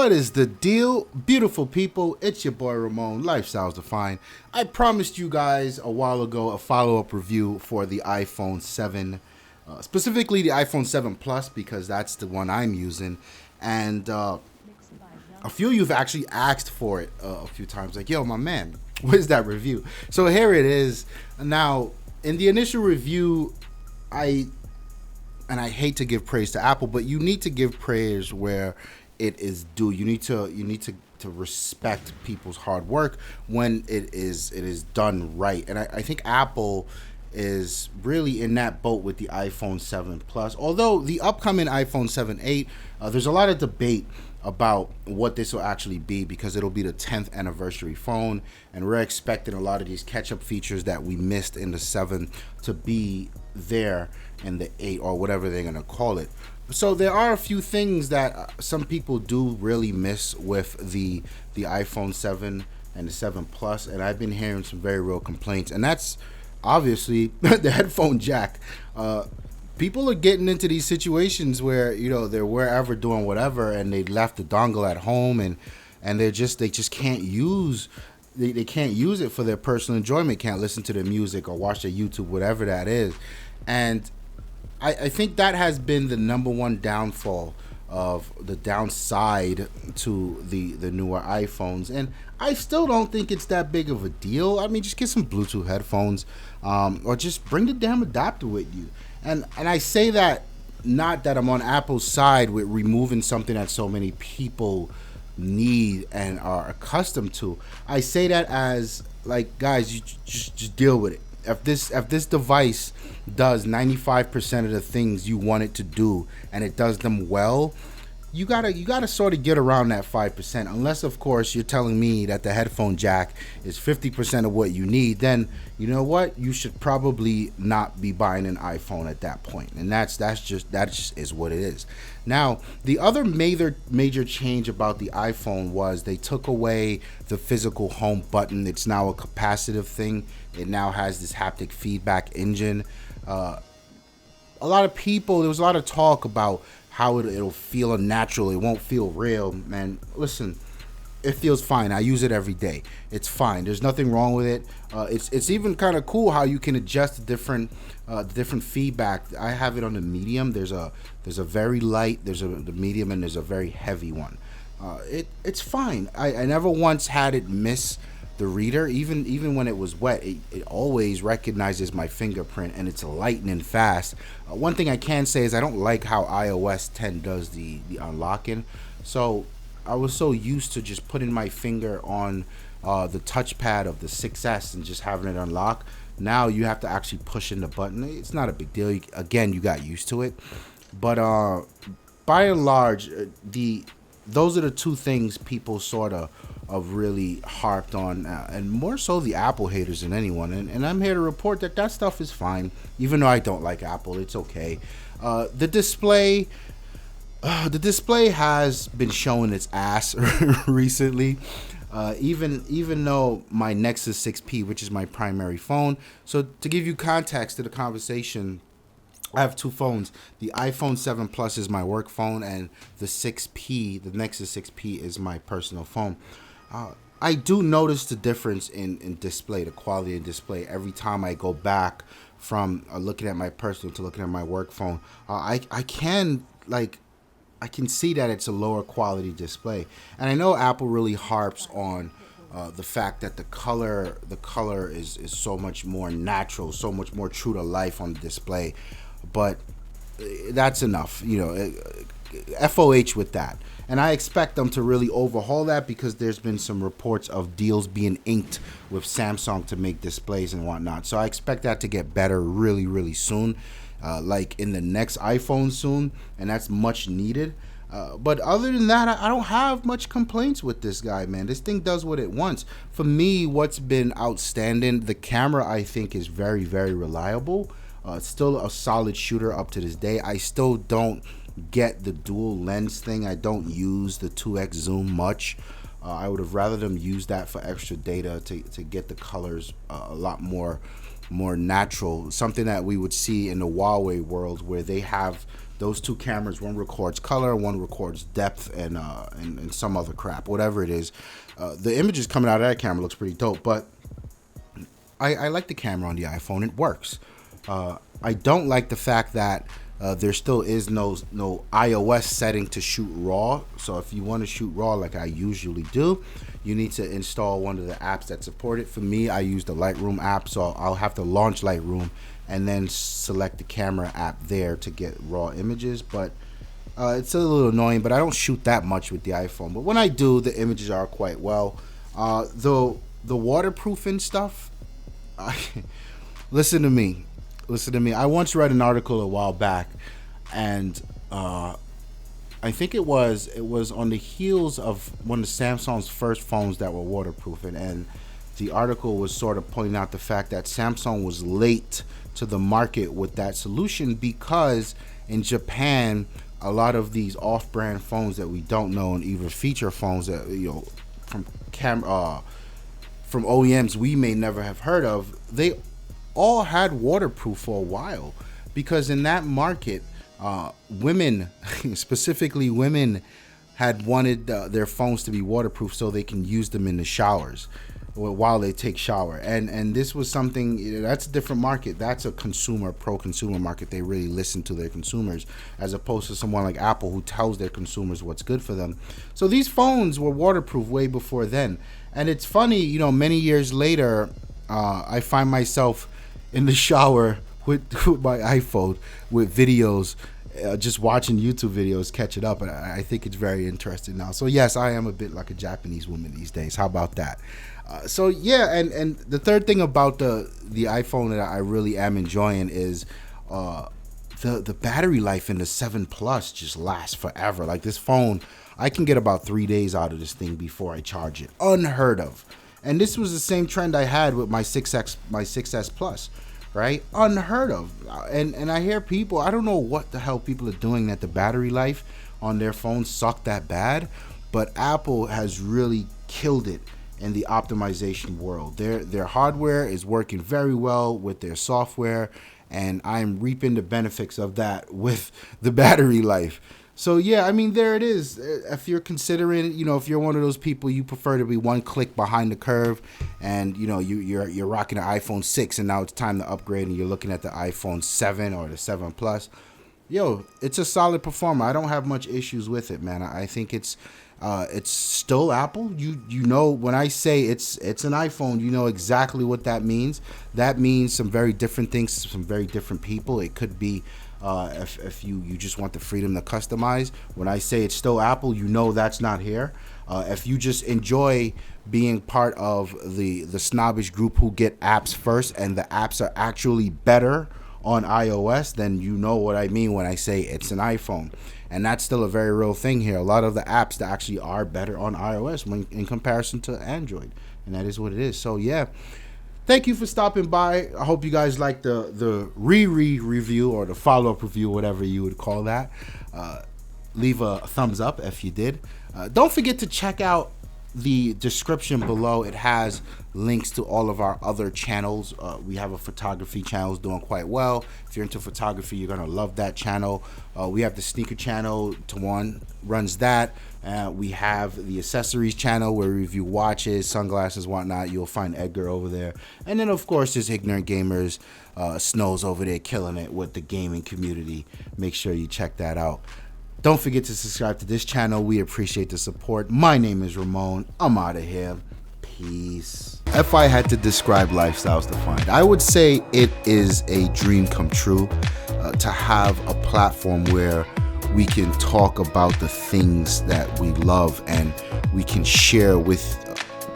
What is the deal, beautiful people? It's your boy Ramon, Lifestyles Defined. I promised you guys a while ago a follow-up review for the iPhone 7, specifically the iPhone 7 Plus, because that's the one I'm using. And a few of you have actually asked for it a few times, like, yo, my man, where's that review? So here it is. Now, in the initial review, I hate to give praise to Apple, but you need to give praise where it is due. You need to respect people's hard work when it is done right. And I think Apple is really in that boat with the iPhone 7 Plus. Although the upcoming iPhone 7, 8, there's a lot of debate about what this will actually be, because it'll be the 10th anniversary phone, and we're expecting a lot of these catch-up features that we missed in the 7 to be there in the 8, or whatever they're going to call it. So there are a few things that some people do really miss with the iPhone 7 and the 7 Plus, and I've been hearing some very real complaints, and that's obviously the headphone jack. People are getting into these situations where, you know, they're wherever doing whatever, and they left the dongle at home, and they just can't use they can't use it for their personal enjoyment, can't listen to their music or watch their YouTube, whatever that is. And I think that has been the number one downfall of the downside to the newer iPhones. And I still don't think it's that big of a deal. I mean, just get some Bluetooth headphones, or just bring the damn adapter with you. And I say that not that I'm on Apple's side with removing something that so many people need and are accustomed to. I say that as, like, guys, you just deal with it. If this device does 95% of the things you want it to do, and it does them well, you gotta sort of get around that 5%. Unless, of course, you're telling me that the headphone jack is 50% of what you need, then you know what, you should probably not be buying an iPhone at that point. And that just is what it is. Now, the other major change about the iPhone was they took away the physical home button. It's now a capacitive thing. It now has this haptic feedback engine. A lot of people, there was a lot of talk about how it'll feel unnatural. It won't feel real. Man, listen, it feels fine. I use it every day. It's fine. There's nothing wrong with it. It's even kind of cool how you can adjust the different feedback. I have it on the medium. There's a very light, the medium, and there's a very heavy one. It's fine. I never once had it miss the reader. Even when it was wet, it always recognizes my fingerprint, and it's lightning fast. One thing I can say is I don't like how iOS 10 does the unlocking. So I was so used to just putting my finger on the touchpad of the 6S and just having it unlock. Now you have to actually push in the button. It's not a big deal. You got used to it. But by and large, those are the two things people sort of really harped on, and more so the Apple haters than anyone. And I'm here to report that stuff is fine, even though I don't like Apple. It's okay. The display has been showing its ass recently. Even though my Nexus 6P, which is my primary phone. So to give you context to the conversation, I have two phones. The iPhone 7 Plus is my work phone, and the Nexus 6P is my personal phone. I do notice the difference in display, the quality of display, every time I go back from looking at my personal to looking at my work phone. I can see that it's a lower quality display, and I know Apple really harps on the fact that the color is so much more natural, so much more true to life on the display, but that's enough, you know. FOH with that. And I expect them to really overhaul that, because there's been some reports of deals being inked with Samsung to make displays and whatnot. So I expect that to get better really, really soon, like in the next iPhone soon, and that's much needed. But other than that, I don't have much complaints with this guy, man. This thing does what it wants. For me, what's been outstanding, the camera, I think, is very, very reliable. It's still a solid shooter up to this day. I still don't get the dual lens thing. I don't use the 2x zoom much. I would have rather them use that for extra data to get the colors a lot more more natural, something that we would see in the Huawei world, where they have those two cameras. One records color, one records depth, and some other crap, whatever it is. The images coming out of that camera looks pretty dope, but I like the camera on the iPhone. It works. I don't like the fact that there still is no iOS setting to shoot RAW. So if you want to shoot RAW like I usually do, you need to install one of the apps that support it. For me, I use the Lightroom app, so I'll have to launch Lightroom and then select the camera app there to get RAW images. But it's a little annoying, but I don't shoot that much with the iPhone. But when I do, the images are quite well. The waterproofing stuff, listen to me. I once read an article a while back, and I think it was on the heels of one of Samsung's first phones that were waterproofing, and the article was sort of pointing out the fact that Samsung was late to the market with that solution, because in Japan, a lot of these off-brand phones that we don't know, and even feature phones that from OEMs we may never have heard of, they all had waterproof for a while, because in that market, women, specifically women, had wanted their phones to be waterproof so they can use them in the showers while they take shower. And this was something that's a different market. That's a pro-consumer market. They really listen to their consumers, as opposed to someone like Apple, who tells their consumers what's good for them. So these phones were waterproof way before then. And it's funny, many years later, I find myself in the shower with my iPhone with videos, just watching YouTube videos, catching up, and I think it's very interesting now. So yes, I am a bit like a Japanese woman these days. How about that? So yeah, and the third thing about the iPhone that I really am enjoying is the battery life in the 7 Plus just lasts forever. Like, this phone, I can get about 3 days out of this thing before I charge it. Unheard of. And this was the same trend I had with my 6S Plus, right? Unheard of. And I hear people, I don't know what the hell people are doing, that the battery life on their phones suck that bad, but Apple has really killed it in the optimization world. Their hardware is working very well with their software, and I'm reaping the benefits of that with the battery life. So yeah, I mean, there it is. If you're considering, if you're one of those people, you prefer to be one click behind the curve, and you're rocking an iPhone 6, and now it's time to upgrade, and you're looking at the iPhone 7 or the 7 Plus. It's a solid performer. I don't have much issues with it, man. I think it's still Apple. When I say it's an iPhone, you know exactly what that means. That means some very different things to some very different people. It could be if you just want the freedom to customize. When I say it's still Apple, that's not here. If you just enjoy being part of the snobbish group who get apps first, and the apps are actually better on iOS, then you know what I mean when I say it's an iPhone. And that's still a very real thing here. A lot of the apps that actually are better on iOS in comparison to Android, and that is what it is. So yeah, thank you for stopping by. I hope you guys like the review, or the follow-up review, whatever you would call that. Leave a thumbs up if you did. Don't forget to check out the description below. It has links to all of our other channels. We have a photography channel doing quite well. If you're into photography, you're gonna love that channel. We have the sneaker channel. Tawan runs that. We have the accessories channel where we review watches, sunglasses, whatnot. You'll find Edgar over there. And then of course there's Ignorant Gamers. Snow's over there killing it with the gaming community. Make sure you check that out. Don't forget to subscribe to this channel. We appreciate the support. My name is Ramon. I'm out of here. Peace. If I had to describe Lifestyles Defined, I would say it is a dream come true to have a platform where we can talk about the things that we love, and we can share with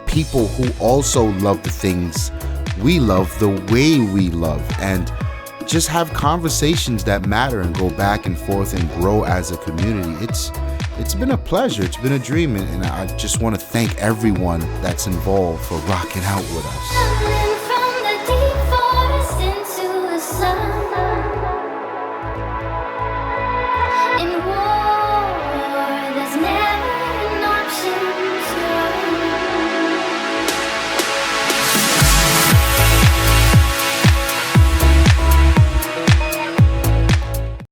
people who also love the things we love the way we love, and just have conversations that matter and go back and forth and grow as a community. It's been a pleasure. It's been a dream, and I just want to thank everyone that's involved for rocking out with us.